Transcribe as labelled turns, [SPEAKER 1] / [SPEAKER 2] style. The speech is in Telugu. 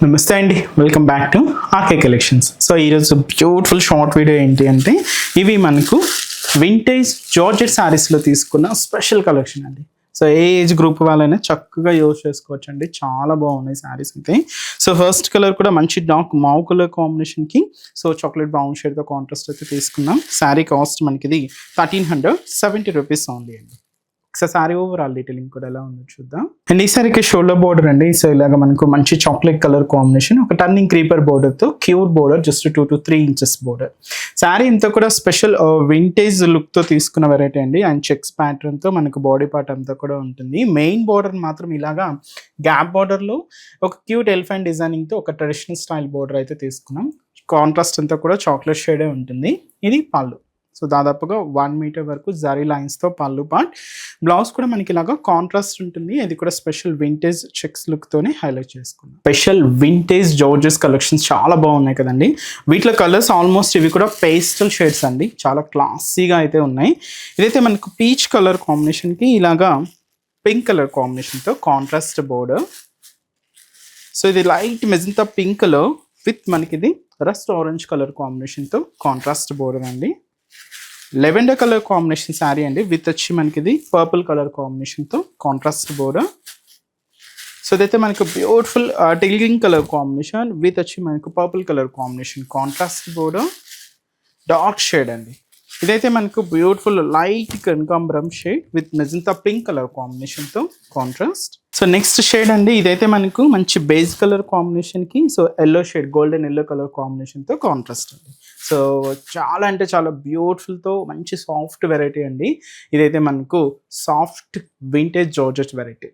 [SPEAKER 1] నమస్తే అండి, welcome back to RK collections. So ఈరోజు బ్యూటిఫుల్ షార్ట్ వీడియో ఏంటి అంటే ఇవి మనకు వింటేజ్ జార్జెట్ శారీస్లో తీసుకున్న స్పెషల్ కలెక్షన్ అండి. సో ఏ ఏజ్ గ్రూప్ వాళ్ళైనా చక్కగా యూజ్ చేసుకోవచ్చు అండి. చాలా బాగున్నాయి శారీస్ అయితే. సో ఫస్ట్ కలర్ కూడా మంచి డార్క్ మావ్ కలర్ కాంబినేషన్కి సో చాక్లెట్ బ్రౌన్ షేడ్తో కాంట్రాస్ట్ అయితే తీసుకున్నాం. శారీ కాస్ట్ మనకి ఇది 1370 రూపీస్ ఓన్లీ అండి. ఒకసారి సారీ ఓవరాల్ డీటెయిలింగ్ కూడా ఎలా ఉందో చూద్దాం. అండ్ ఈ సారీకి షోల్డర్ బోర్డర్ అండి. సో ఇలాగ మనకు మంచి చాక్లెట్ కలర్ కాంబినేషన్, ఒక టర్నింగ్ క్రీపర్ బోర్డర్తో cute border, just 2 to 3 inches border. Sari ఇంతా కూడా స్పెషల్ వింటేజ్ లుక్తో తీసుకున్న వెరైటీ అండి. అండ్ చెక్స్ ప్యాటర్న్తో మనకు బాడీ పార్ట్ అంతా కూడా ఉంటుంది. మెయిన్ బోర్డర్ మాత్రం ఇలాగా గ్యాప్ బోర్డర్లో ఒక క్యూట్ ఎలిఫెంట్ డిజైనింగ్తో ఒక ట్రెడిషనల్ స్టైల్ బోర్డర్ అయితే తీసుకున్నాం. కాంట్రాస్ట్ అంతా కూడా చాక్లెట్ షేడే ఉంటుంది. ఇది పళ్ళు. సో దాదాపుగా 1 meter వరకు జరీ లైన్స్తో పళ్ళు పార్ట్. బ్లౌజ్ కూడా మనకి ఇలాగా కాంట్రాస్ట్ ఉంటుంది. ఇది కూడా స్పెషల్ వింటేజ్ చెక్స్ లుక్తోనే హైలైట్ చేసుకున్నాం. స్పెషల్ వింటేజ్ జార్జెస్ కలెక్షన్స్ చాలా బాగున్నాయి కదండి. వీటిలో కలర్స్ ఆల్మోస్ట్ ఇవి కూడా పేస్టల్ షేడ్స్ అండి. చాలా క్లాసీగా అయితే ఉన్నాయి. ఇదైతే మనకు పీచ్ కలర్ కాంబినేషన్కి ఇలాగా పింక్ కలర్ కాంబినేషన్తో కాంట్రాస్ట్ బోర్డర్. సో ఇది లైట్ మెజంతా పింక్లో విత్ మనకి ఇది రస్ట్ ఆరెంజ్ కలర్ కాంబినేషన్తో కాంట్రాస్ట్ బోర్డర్ అండి. లెవెండర్ కలర్ కాంబినేషన్ శారీ అండి. విత్ వచ్చి మనకి ఇది పర్పుల్ కలర్ కాంబినేషన్తో కాంట్రాస్ట్ బోర్డర్. సో ఇదైతే మనకు బ్యూటిఫుల్ టిల్గింగ్ కలర్ కాంబినేషన్ విత్ వచ్చి మనకు purple colour combination contrast border, dark shade అండి. ఇదైతే మనకు బ్యూటిఫుల్ లైట్ కనకాంబరం shade with magenta pink colour కాంబినేషన్తో కాంట్రాస్ట్. సో నెక్స్ట్ షేడ్ అండి. ఇదైతే మనకు మంచి బేస్ కలర్ కాంబినేషన్కి so yellow shade, golden yellow colour కాంబినేషన్తో కాంట్రాస్ట్ అండి. సో చాలా అంటే చాలా బ్యూటిఫుల్తో మంచి సాఫ్ట్ వెరైటీ అండి. ఇదైతే మనకు సాఫ్ట్ వింటేజ్ జార్జెట్ వెరైటీ.